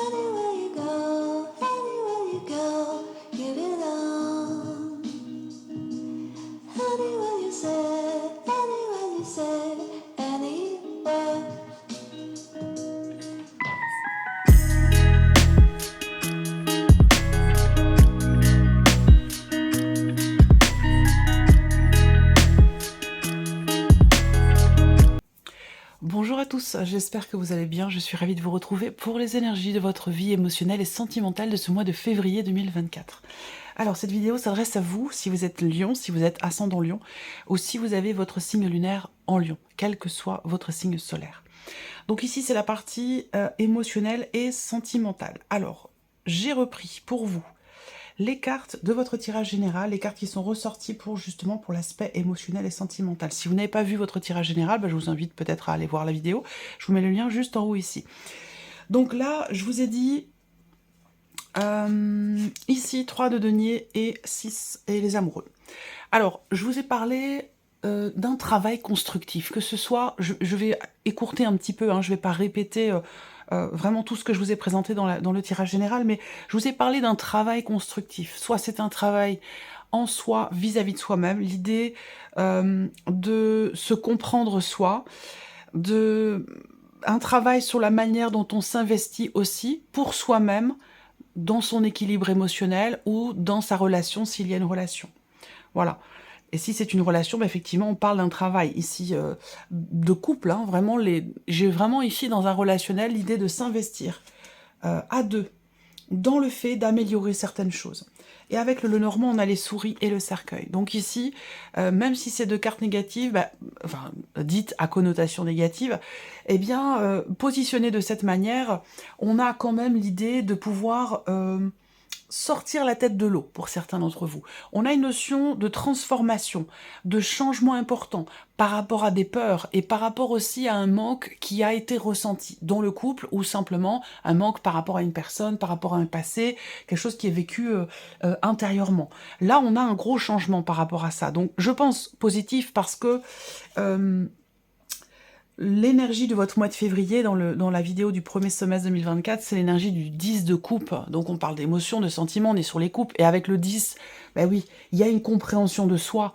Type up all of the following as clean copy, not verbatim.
Anywhere you go, you belong. Anywhere you say, anywhere. Bonjour à tous, j'espère que vous allez bien. Je suis ravie de vous retrouver pour les énergies de votre vie émotionnelle et sentimentale de ce mois de février 2024. Alors, cette vidéo s'adresse à vous si vous êtes Lion, si vous êtes ascendant Lion, ou si vous avez votre signe lunaire en Lion, quel que soit votre signe solaire. Donc ici, c'est la partie émotionnelle et sentimentale. Alors, j'ai repris pour vous les cartes de votre tirage général, les cartes qui sont ressorties pour l'aspect émotionnel et sentimental. Si vous n'avez pas vu votre tirage général, je vous invite peut-être à aller voir la vidéo. Je vous mets le lien juste en haut ici. Donc là, je vous ai dit ici 3 de denier et 6 et les amoureux. Alors, je vous ai parlé d'un travail constructif, que ce soit, je vais écourter un petit peu, je ne vais pas répéter vraiment tout ce que je vous ai présenté dans le tirage général, mais je vous ai parlé d'un travail constructif. Soit c'est un travail en soi, vis-à-vis de soi-même, l'idée de se comprendre soi, un travail sur la manière dont on s'investit aussi pour soi-même, dans son équilibre émotionnel ou dans sa relation, s'il y a une relation. Voilà. Et si c'est une relation, effectivement, on parle d'un travail ici de couple. Vraiment, j'ai vraiment ici dans un relationnel l'idée de s'investir à deux dans le fait d'améliorer certaines choses. Et avec le Lenormand, on a les souris et le cercueil. Donc ici, même si c'est deux cartes négatives, dites à connotation négative, positionnées de cette manière, on a quand même l'idée de pouvoir sortir la tête de l'eau pour certains d'entre vous. On a une notion de transformation, de changement important par rapport à des peurs et par rapport aussi à un manque qui a été ressenti dans le couple ou simplement un manque par rapport à une personne, par rapport à un passé, quelque chose qui est vécu intérieurement. Là, on a un gros changement par rapport à ça. Donc, je pense positif parce que l'énergie de votre mois de février, dans la vidéo du premier semestre 2024, c'est l'énergie du 10 de coupe. Donc on parle d'émotions, de sentiments, on est sur les coupes. Et avec le 10, oui, il y a une compréhension de soi.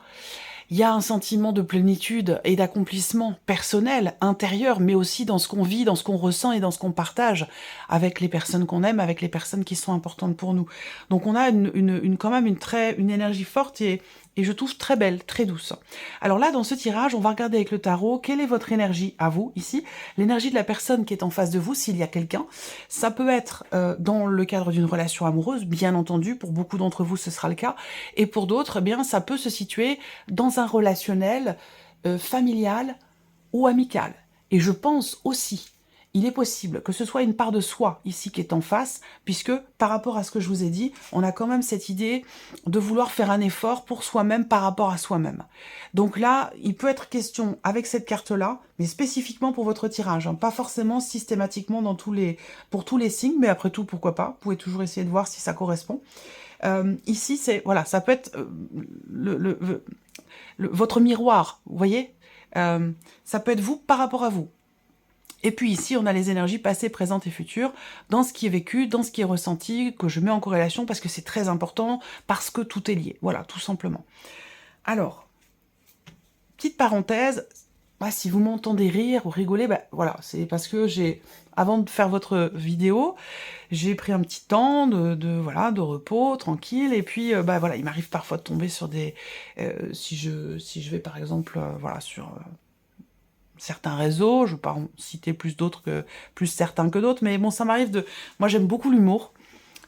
Il y a un sentiment de plénitude et d'accomplissement personnel, intérieur, mais aussi dans ce qu'on vit, dans ce qu'on ressent et dans ce qu'on partage avec les personnes qu'on aime, avec les personnes qui sont importantes pour nous. Donc on a quand même une énergie forte et je trouve très belle, très douce. Alors là, dans ce tirage, on va regarder avec le tarot quelle est votre énergie à vous, ici, l'énergie de la personne qui est en face de vous, s'il y a quelqu'un. Ça peut être dans le cadre d'une relation amoureuse, bien entendu, pour beaucoup d'entre vous, ce sera le cas, et pour d'autres, ça peut se situer dans un relationnel familial ou amical. Et je pense aussi, il est possible que ce soit une part de soi ici qui est en face, puisque par rapport à ce que je vous ai dit, on a quand même cette idée de vouloir faire un effort pour soi-même par rapport à soi-même. Donc là, il peut être question avec cette carte-là, mais spécifiquement pour votre tirage, pas forcément systématiquement pour tous les signes, mais après tout, pourquoi pas, vous pouvez toujours essayer de voir si ça correspond. Ici, ça peut être votre miroir, vous voyez, ça peut être vous par rapport à vous. Et puis ici, on a les énergies passées, présentes et futures, dans ce qui est vécu, dans ce qui est ressenti, que je mets en corrélation parce que c'est très important, parce que tout est lié. Voilà, tout simplement. Alors, petite parenthèse, si vous m'entendez rire ou rigoler, voilà, c'est parce que avant de faire votre vidéo, j'ai pris un petit temps de repos, tranquille, et puis voilà, il m'arrive parfois de tomber sur des... si je vais par exemple, sur... certains réseaux, je ne veux pas en citer plus certains que d'autres, mais bon, ça m'arrive moi, j'aime beaucoup l'humour,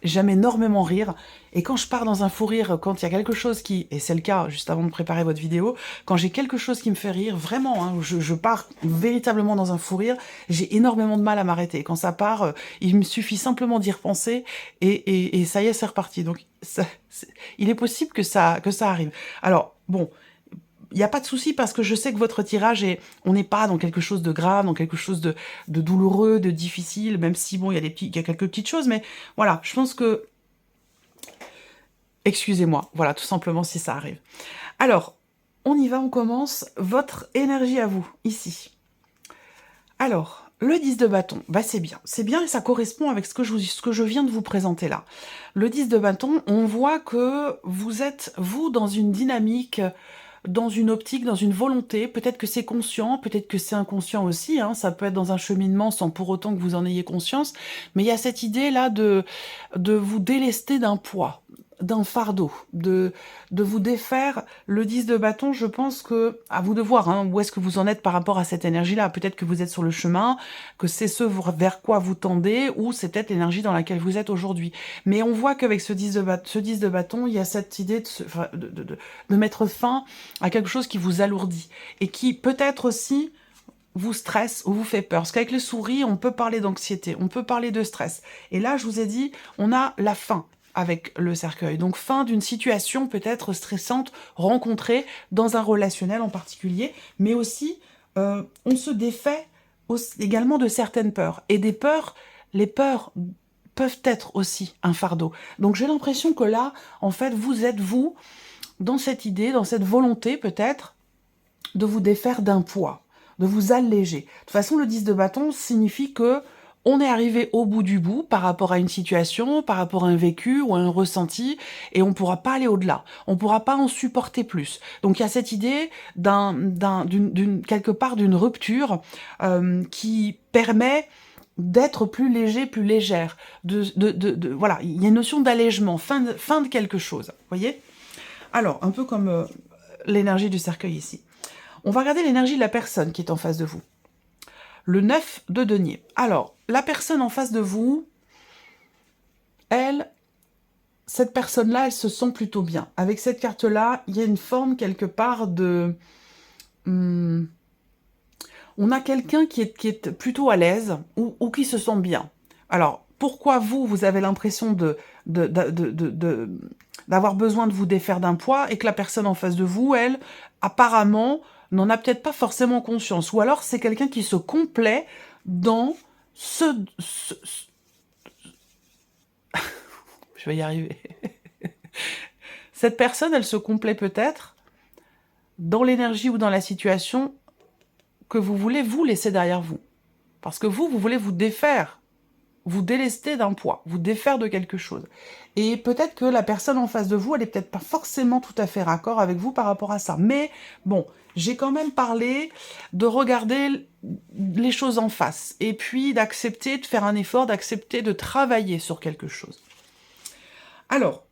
j'aime énormément rire, et quand je pars dans un fou rire, quand il y a quelque chose et c'est le cas juste avant de préparer votre vidéo, quand j'ai quelque chose qui me fait rire, vraiment, je pars véritablement dans un fou rire, j'ai énormément de mal à m'arrêter. Quand ça part, il me suffit simplement d'y repenser, et ça y est, c'est reparti. Donc, il est possible que ça arrive. Alors, bon... Il n'y a pas de souci parce que je sais que votre tirage on n'est pas dans quelque chose de grave, dans quelque chose de douloureux, de difficile, même si bon, il y a quelques petites choses, mais voilà, je pense que... Excusez-moi, voilà, tout simplement si ça arrive. Alors, on y va, on commence. Votre énergie à vous, ici. Alors, le 10 de bâton, bah c'est bien. C'est bien et ça correspond avec ce que je viens de vous présenter là. Le 10 de bâton, on voit que vous êtes, vous, dans une dynamique, dans une optique, dans une volonté. Peut-être que c'est conscient, peut-être que c'est inconscient aussi. Hein, ça peut être dans un cheminement sans pour autant que vous en ayez conscience. Mais il y a cette idée-là de vous délester d'un poids, d'un fardeau, de vous défaire. Le 10 de bâton, je pense que, à vous de voir, hein, où est-ce que vous en êtes par rapport à cette énergie-là. Peut-être que vous êtes sur le chemin, que c'est ce vers quoi vous tendez, ou c'est peut-être l'énergie dans laquelle vous êtes aujourd'hui. Mais on voit qu'avec ce 10 de bâton, il y a cette idée de mettre fin à quelque chose qui vous alourdit, et qui peut-être aussi vous stresse ou vous fait peur. Parce qu'avec le souris, on peut parler d'anxiété, on peut parler de stress. Et là, je vous ai dit, on a la fin avec le cercueil. Donc fin d'une situation peut-être stressante rencontrée dans un relationnel en particulier, mais aussi on se défait également de certaines peurs. Et des peurs, les peurs peuvent être aussi un fardeau. Donc j'ai l'impression que là, en fait, vous êtes vous dans cette idée, dans cette volonté peut-être de vous défaire d'un poids, de vous alléger. De toute façon, le 10 de bâton signifie que on est arrivé au bout du bout par rapport à une situation, par rapport à un vécu ou à un ressenti, et on ne pourra pas aller au-delà. On ne pourra pas en supporter plus. Donc il y a cette idée quelque part d'une rupture qui permet d'être plus léger, plus légère. Voilà, il y a une notion d'allègement, fin de quelque chose. Vous voyez? Alors, un peu comme l'énergie du cercueil ici. On va regarder l'énergie de la personne qui est en face de vous. Le 9 de denier. Alors, la personne en face de vous, cette personne-là, elle se sent plutôt bien. Avec cette carte-là, il y a une forme quelque part de... on a quelqu'un qui est plutôt à l'aise ou qui se sent bien. Alors, pourquoi vous avez l'impression d'avoir besoin de vous défaire d'un poids et que la personne en face de vous, elle, apparemment, n'en a peut-être pas forcément conscience. Ou alors, c'est quelqu'un qui se complaît dans je vais y arriver. Cette personne, elle se complaît peut-être dans l'énergie ou dans la situation que vous voulez vous laisser derrière vous. Parce que vous voulez vous défaire, vous délester d'un poids, vous défaire de quelque chose. Et peut-être que la personne en face de vous, elle est peut-être pas forcément tout à fait raccord avec vous par rapport à ça. Mais bon, j'ai quand même parlé de regarder les choses en face. Et puis d'accepter de faire un effort, d'accepter de travailler sur quelque chose. Alors,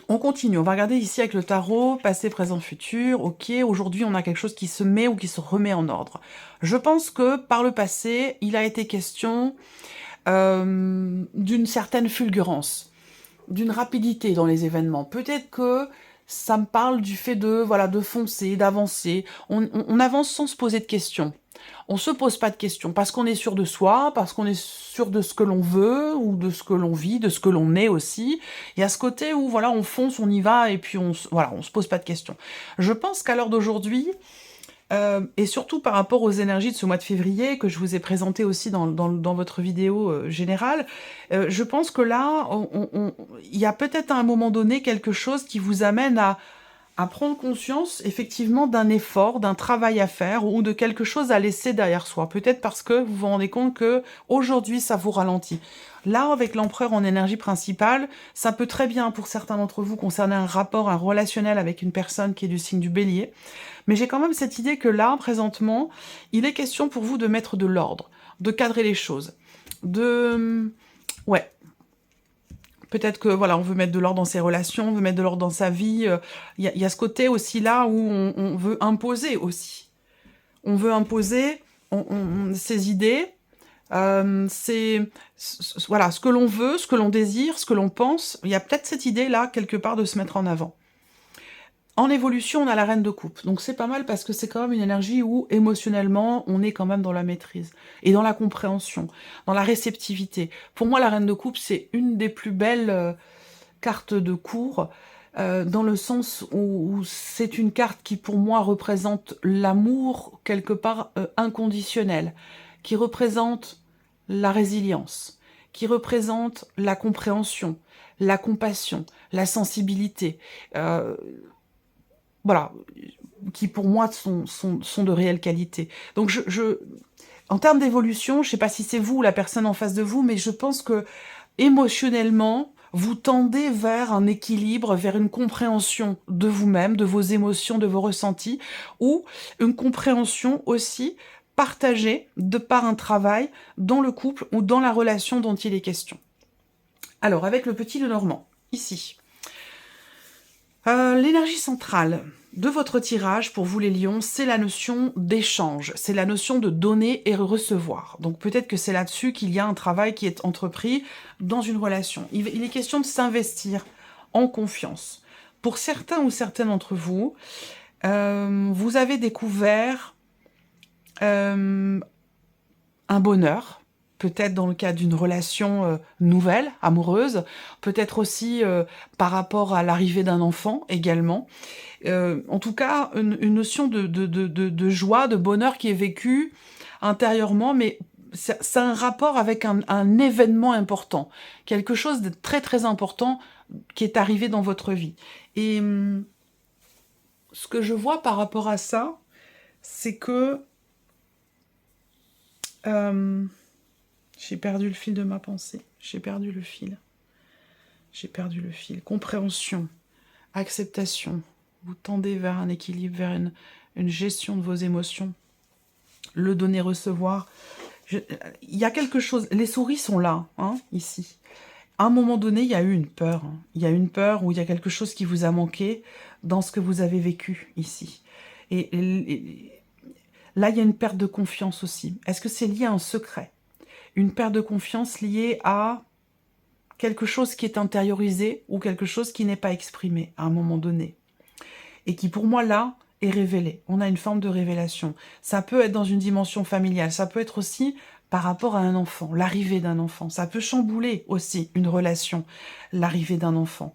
on continue. On va regarder ici avec le tarot, passé, présent, futur. Ok, aujourd'hui, on a quelque chose qui se met ou qui se remet en ordre. Je pense que par le passé, il a été question d'une certaine fulgurance, d'une rapidité dans les événements. Peut-être que ça me parle du fait de foncer, d'avancer. On avance sans se poser de questions. On se pose pas de questions parce qu'on est sûr de soi, parce qu'on est sûr de ce que l'on veut ou de ce que l'on vit, de ce que l'on est aussi. Il y a ce côté où on fonce, on y va et puis on se pose pas de questions. Je pense qu'à l'heure d'aujourd'hui, et surtout par rapport aux énergies de ce mois de février que je vous ai présenté aussi dans votre vidéo générale, je pense que là, il y a peut-être à un moment donné quelque chose qui vous amène à prendre conscience effectivement d'un effort, d'un travail à faire ou de quelque chose à laisser derrière soi. Peut-être parce que vous vous rendez compte que aujourd'hui ça vous ralentit. Là, avec l'empereur en énergie principale, ça peut très bien, pour certains d'entre vous, concerner un rapport, un relationnel avec une personne qui est du signe du bélier. Mais j'ai quand même cette idée que là, présentement, il est question pour vous de mettre de l'ordre, de cadrer les choses, ouais. Peut-être que on veut mettre de l'ordre dans ses relations, on veut mettre de l'ordre dans sa vie. Il y a ce côté aussi là où on veut imposer aussi. On veut imposer ses idées, ce que l'on veut, ce que l'on désire, ce que l'on pense. Il y a peut-être cette idée là quelque part de se mettre en avant. En évolution, on a la reine de coupe. Donc c'est pas mal parce que c'est quand même une énergie où émotionnellement, on est quand même dans la maîtrise et dans la compréhension, dans la réceptivité. Pour moi, la reine de coupe, c'est une des plus belles cartes de cours dans le sens où c'est une carte qui, pour moi, représente l'amour quelque part inconditionnel, qui représente la résilience, qui représente la compréhension, la compassion, la sensibilité, qui pour moi sont de réelles qualités. Donc En termes d'évolution, je ne sais pas si c'est vous ou la personne en face de vous, mais je pense que émotionnellement, vous tendez vers un équilibre, vers une compréhension de vous-même, de vos émotions, de vos ressentis, ou une compréhension aussi partagée de par un travail dans le couple ou dans la relation dont il est question. Alors, avec le petit Lenormand, ici. L'énergie centrale de votre tirage, pour vous les lions, c'est la notion d'échange, c'est la notion de donner et recevoir. Donc peut-être que c'est là-dessus qu'il y a un travail qui est entrepris dans une relation. Il est question de s'investir en confiance. Pour certains ou certaines d'entre vous, vous avez découvert un bonheur, peut-être dans le cadre d'une relation nouvelle, amoureuse, peut-être aussi par rapport à l'arrivée d'un enfant également. En tout cas, une notion de joie, de bonheur qui est vécue intérieurement, mais c'est un rapport avec un événement important, quelque chose de très très important qui est arrivé dans votre vie. Et ce que je vois par rapport à ça, c'est que j'ai perdu le fil de ma pensée. J'ai perdu le fil. J'ai perdu le fil. Compréhension, acceptation. Vous tendez vers un équilibre, vers une gestion de vos émotions. Le donner-recevoir. Il y a quelque chose... Les souris sont là, hein, ici. À un moment donné, il y a eu une peur. Hein. Il y a une peur où il y a quelque chose qui vous a manqué dans ce que vous avez vécu ici. Et là, il y a une perte de confiance aussi. Est-ce que c'est lié à un secret? Une perte de confiance liée à quelque chose qui est intériorisé ou quelque chose qui n'est pas exprimé à un moment donné. Et qui, pour moi, là, est révélé. On a une forme de révélation. Ça peut être dans une dimension familiale. Ça peut être aussi par rapport à un enfant, l'arrivée d'un enfant. Ça peut chambouler aussi une relation, l'arrivée d'un enfant.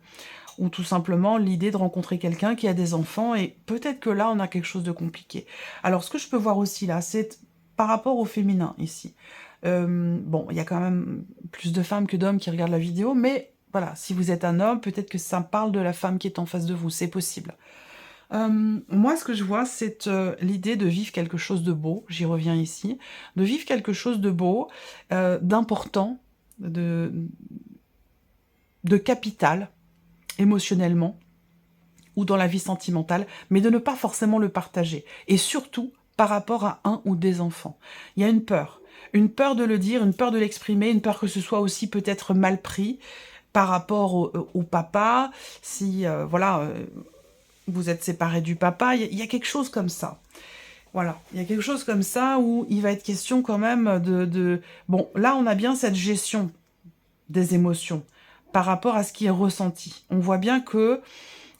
Ou tout simplement l'idée de rencontrer quelqu'un qui a des enfants, et peut-être que là, on a quelque chose de compliqué. Alors, ce que je peux voir aussi là, c'est par rapport au féminin, ici. Bon, il y a quand même plus de femmes que d'hommes qui regardent la vidéo, mais voilà, si vous êtes un homme, peut-être que ça parle de la femme qui est en face de vous, c'est possible. Moi, ce que je vois, c'est l'idée de vivre quelque chose de beau, j'y reviens ici, de vivre quelque chose de beau, d'important, de capital, émotionnellement, ou dans la vie sentimentale, mais de ne pas forcément le partager. Et surtout, par rapport à un ou des enfants. Il y a une peur de le dire, une peur de l'exprimer, une peur que ce soit aussi peut-être mal pris par rapport au papa, si, voilà, vous êtes séparés du papa, il y a quelque chose comme ça. Voilà, il y a quelque chose comme ça où il va être question quand même de... Bon, là, on a bien cette gestion des émotions par rapport à ce qui est ressenti. On voit bien que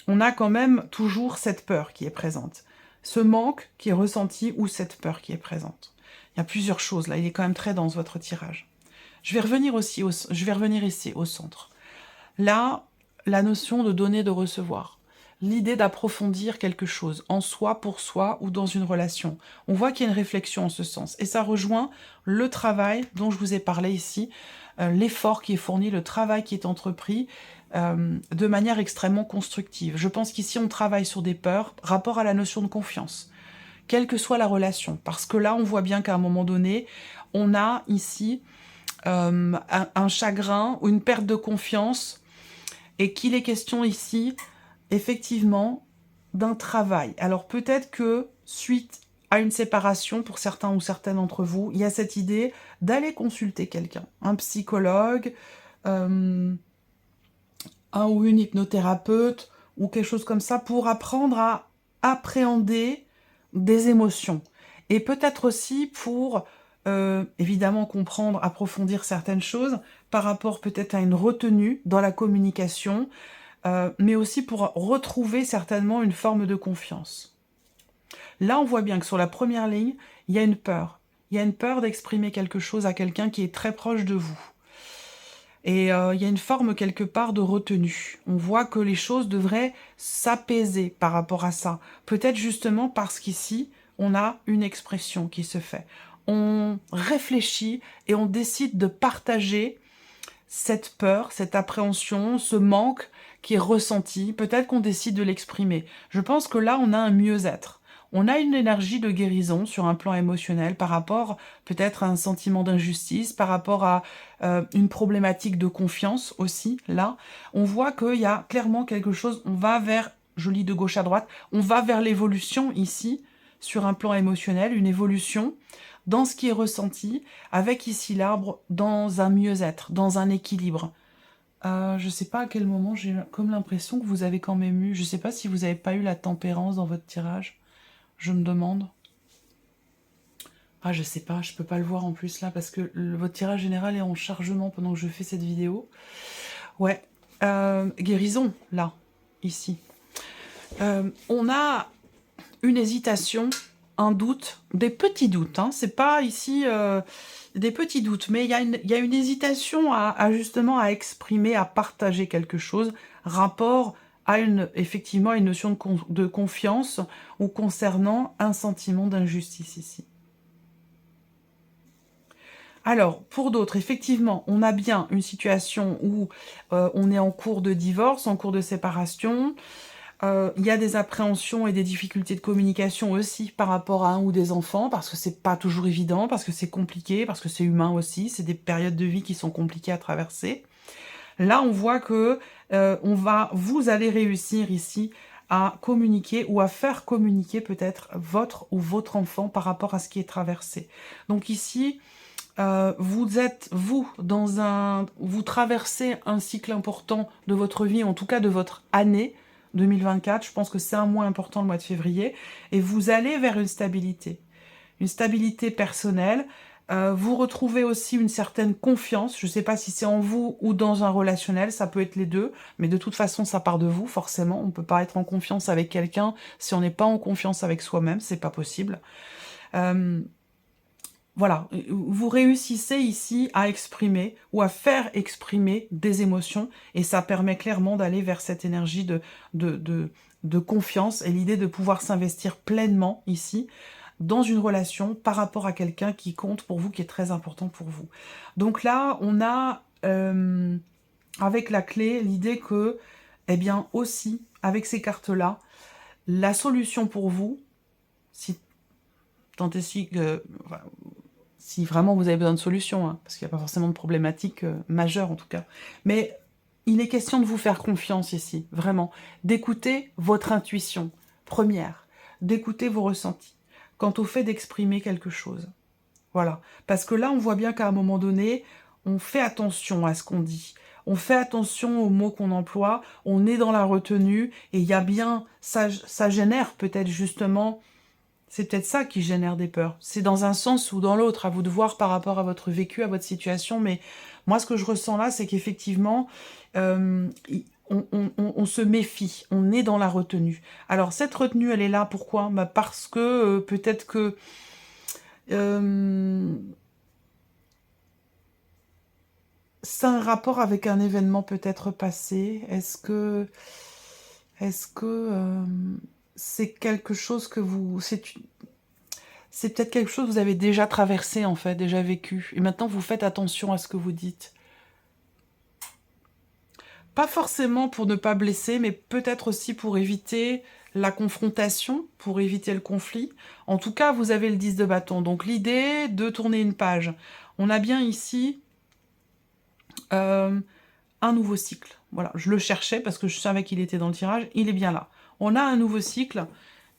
on a quand même toujours cette peur qui est présente. Ce manque qui est ressenti ou cette peur qui est présente. Il y a plusieurs choses là, il est quand même très dense votre tirage. Je vais revenir ici au centre. Là, la notion de donner, de recevoir. L'idée d'approfondir quelque chose, en soi, pour soi ou dans une relation. On voit qu'il y a une réflexion en ce sens. Et ça rejoint le travail dont je vous ai parlé ici, l'effort qui est fourni, le travail qui est entrepris de manière extrêmement constructive. Je pense qu'ici, on travaille sur des peurs, rapport à la notion de confiance, quelle que soit la relation. Parce que là, on voit bien qu'à un moment donné, on a ici un chagrin ou une perte de confiance et qu'il est question ici, effectivement, d'un travail. Alors peut-être que suite à une séparation, pour certains ou certaines d'entre vous, il y a cette idée d'aller consulter quelqu'un, un psychologue, un ou une hypnothérapeute, ou quelque chose comme ça, pour apprendre à appréhender des émotions. Et peut-être aussi pour, évidemment, comprendre, approfondir certaines choses, par rapport peut-être à une retenue dans la communication, mais aussi pour retrouver certainement une forme de confiance. Là, on voit bien que sur la première ligne, il y a une peur. Il y a une peur d'exprimer quelque chose à quelqu'un qui est très proche de vous. Et il y a une forme quelque part de retenue. On voit que les choses devraient s'apaiser par rapport à ça. Peut-être justement parce qu'ici, on a une expression qui se fait. On réfléchit et on décide de partager cette peur, cette appréhension, ce manque qui est ressenti. Peut-être qu'on décide de l'exprimer. Je pense que là, on a un mieux-être. On a une énergie de guérison sur un plan émotionnel par rapport peut-être à un sentiment d'injustice, par rapport à une problématique de confiance aussi. Là, on voit qu'il y a clairement quelque chose, on va vers, je lis de gauche à droite, on va vers l'évolution ici, sur un plan émotionnel, une évolution dans ce qui est ressenti, avec ici l'arbre dans un mieux-être, dans un équilibre. Je sais pas à quel moment j'ai comme l'impression que vous avez quand même eu, je sais pas si vous n'avez pas eu la tempérance dans votre tirage. Je me demande. Ah, je sais pas, je peux pas le voir en plus là, parce que votre tirage général est en chargement pendant que je fais cette vidéo. Ouais, guérison, là, ici. On a une hésitation, un doute, des petits doutes, hein, c'est pas ici des petits doutes, mais il y a une hésitation justement à exprimer, à partager quelque chose, rapport à effectivement une notion de confiance ou concernant un sentiment d'injustice ici. Alors, pour d'autres, effectivement, on a bien une situation où on est en cours de divorce, en cours de séparation. Il y a des appréhensions et des difficultés de communication aussi par rapport à un ou des enfants, parce que c'est pas toujours évident, parce que c'est compliqué, parce que c'est humain aussi, c'est des périodes de vie qui sont compliquées à traverser. Là, on voit que vous allez réussir ici à communiquer ou à faire communiquer peut-être votre ou votre enfant par rapport à ce qui est traversé. Donc ici, vous traversez un cycle important de votre vie, en tout cas de votre année 2024. Je pense que c'est un mois important, le mois de février, et vous allez vers une stabilité personnelle. Vous retrouvez aussi une certaine confiance. Je ne sais pas si c'est en vous ou dans un relationnel, ça peut être les deux, mais de toute façon, ça part de vous, forcément. On ne peut pas être en confiance avec quelqu'un si on n'est pas en confiance avec soi-même, c'est pas possible. Voilà, vous réussissez ici à exprimer ou à faire exprimer des émotions, et ça permet clairement d'aller vers cette énergie de confiance et l'idée de pouvoir s'investir pleinement ici dans une relation par rapport à quelqu'un qui compte pour vous, qui est très important pour vous. Donc là, on a avec la clé l'idée que, eh bien aussi, avec ces cartes-là, la solution pour vous, si tant est si que... Enfin, si vraiment vous avez besoin de solutions, hein, parce qu'il n'y a pas forcément de problématique majeure en tout cas. Mais il est question de vous faire confiance ici, vraiment. D'écouter votre intuition première, d'écouter vos ressentis, quant au fait d'exprimer quelque chose. Voilà. Parce que là, on voit bien qu'à un moment donné, on fait attention à ce qu'on dit. On fait attention aux mots qu'on emploie, on est dans la retenue, et il y a bien, ça génère peut-être justement... C'est peut-être ça qui génère des peurs. C'est dans un sens ou dans l'autre, à vous de voir par rapport à votre vécu, à votre situation. Mais moi, ce que je ressens là, c'est qu'effectivement, on se méfie. On est dans la retenue. Alors, cette retenue, elle est là. Pourquoi? Parce que peut-être que... c'est un rapport avec un événement peut-être passé. Est-ce que c'est quelque chose que vous... C'est peut-être quelque chose que vous avez déjà traversé, en fait, déjà vécu. Et maintenant, vous faites attention à ce que vous dites. Pas forcément pour ne pas blesser, mais peut-être aussi pour éviter la confrontation, pour éviter le conflit. En tout cas, vous avez le 10 de bâton. Donc, l'idée de tourner une page. On a bien ici un nouveau cycle. Voilà, je le cherchais parce que je savais qu'il était dans le tirage. Il est bien là. On a un nouveau cycle.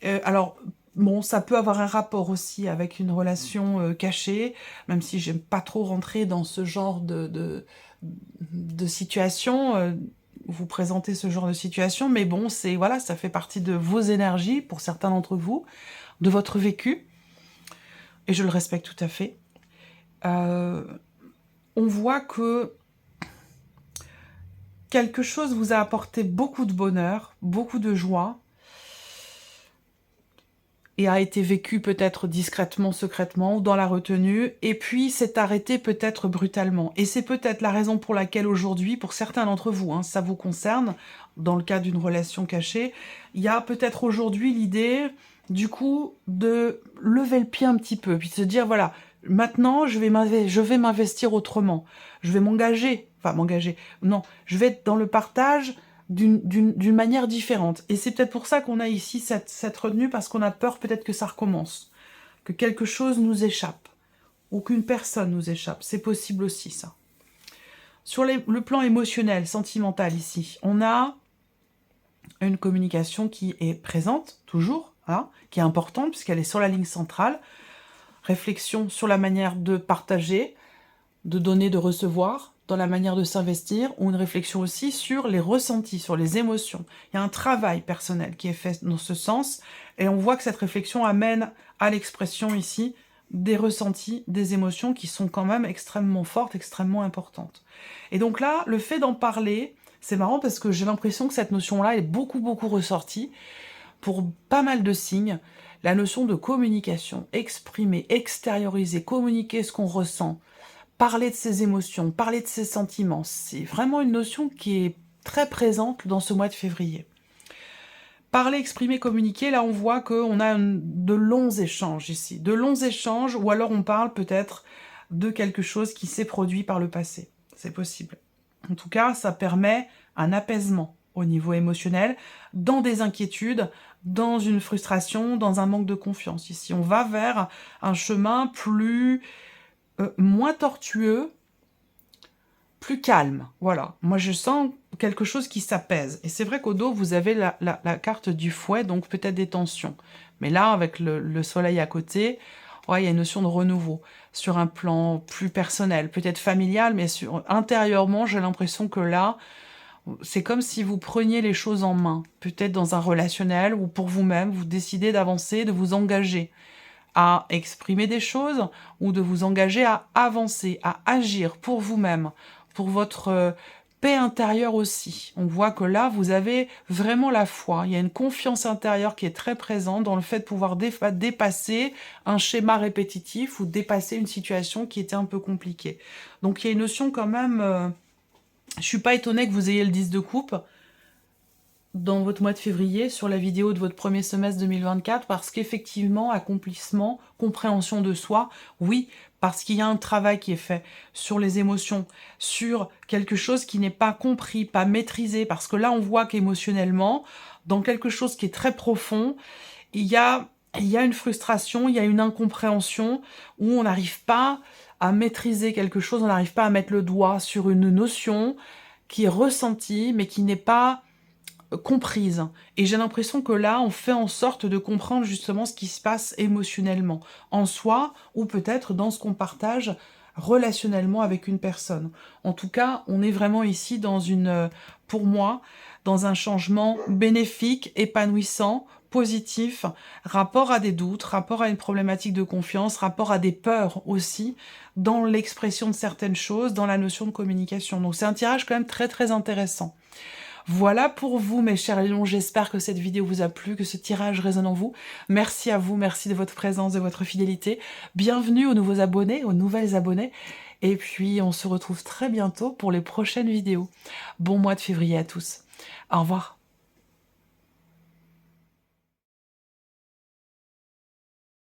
Alors... Bon, ça peut avoir un rapport aussi avec une relation cachée, même si j'aime pas trop rentrer dans ce genre de situation, vous présenter ce genre de situation, mais bon, c'est voilà, ça fait partie de vos énergies, pour certains d'entre vous, de votre vécu, et je le respecte tout à fait. On voit que quelque chose vous a apporté beaucoup de bonheur, beaucoup de joie, et a été vécu peut-être discrètement, secrètement, ou dans la retenue, et puis s'est arrêté peut-être brutalement. Et c'est peut-être la raison pour laquelle aujourd'hui, pour certains d'entre vous, hein, ça vous concerne, dans le cas d'une relation cachée, il y a peut-être aujourd'hui l'idée, du coup, de lever le pied un petit peu, puis de se dire, voilà, maintenant, je vais m'investir autrement. Je vais m'engager, enfin m'engager, non, je vais être dans le partage d'une manière différente. Et c'est peut-être pour ça qu'on a ici cette retenue, parce qu'on a peur peut-être que ça recommence, que quelque chose nous échappe, ou qu'une personne nous échappe. C'est possible aussi, ça. Sur le plan émotionnel, sentimental, ici, on a une communication qui est présente, toujours, hein, qui est importante, puisqu'elle est sur la ligne centrale. Réflexion sur la manière de partager, de donner, de recevoir, dans la manière de s'investir, ou une réflexion aussi sur les ressentis, sur les émotions. Il y a un travail personnel qui est fait dans ce sens, et on voit que cette réflexion amène à l'expression ici des ressentis, des émotions qui sont quand même extrêmement fortes, extrêmement importantes. Et donc là, le fait d'en parler, c'est marrant parce que j'ai l'impression que cette notion-là est beaucoup ressortie pour pas mal de signes. La notion de communication, exprimer, extérioriser, communiquer ce qu'on ressent, parler de ses émotions, parler de ses sentiments, c'est vraiment une notion qui est très présente dans ce mois de février. Parler, exprimer, communiquer, là on voit qu'on a de longs échanges ici, de longs échanges, ou alors on parle peut-être de quelque chose qui s'est produit par le passé, c'est possible. En tout cas, ça permet un apaisement au niveau émotionnel, dans des inquiétudes, dans une frustration, dans un manque de confiance. Ici, on va vers un chemin moins tortueux, plus calme. Voilà, moi je sens quelque chose qui s'apaise. Et c'est vrai qu'au dos, vous avez la carte du fouet, donc peut-être des tensions. Mais là, avec le soleil à côté, ouais, il y a une notion de renouveau, sur un plan plus personnel, peut-être familial, mais intérieurement, j'ai l'impression que là, c'est comme si vous preniez les choses en main, peut-être dans un relationnel, ou pour vous-même, vous décidez d'avancer, de vous engager à exprimer des choses, ou de vous engager à avancer, à agir pour vous-même, pour votre paix intérieure aussi. On voit que là, vous avez vraiment la foi. Il y a une confiance intérieure qui est très présente dans le fait de pouvoir dépasser un schéma répétitif ou dépasser une situation qui était un peu compliquée. Donc il y a une notion quand même... je suis pas étonnée que vous ayez le 10 de coupe dans votre mois de février, sur la vidéo de votre premier semestre 2024, parce qu'effectivement, accomplissement, compréhension de soi, oui, parce qu'il y a un travail qui est fait sur les émotions, sur quelque chose qui n'est pas compris, pas maîtrisé, parce que là, on voit qu'émotionnellement, dans quelque chose qui est très profond, il y a une frustration, il y a une incompréhension, où on n'arrive pas à maîtriser quelque chose, on n'arrive pas à mettre le doigt sur une notion qui est ressentie, mais qui n'est pas comprise. Et j'ai l'impression que là, on fait en sorte de comprendre justement ce qui se passe émotionnellement, en soi, ou peut-être dans ce qu'on partage relationnellement avec une personne. En tout cas, on est vraiment ici dans pour moi, dans un changement bénéfique, épanouissant, positif, rapport à des doutes, rapport à une problématique de confiance, rapport à des peurs aussi, dans l'expression de certaines choses, dans la notion de communication. Donc c'est un tirage quand même très intéressant. Voilà pour vous, mes chers lions, j'espère que cette vidéo vous a plu, que ce tirage résonne en vous. Merci à vous, merci de votre présence, de votre fidélité. Bienvenue aux nouveaux abonnés, aux nouvelles abonnées. Et puis, on se retrouve très bientôt pour les prochaines vidéos. Bon mois de février à tous. Au revoir.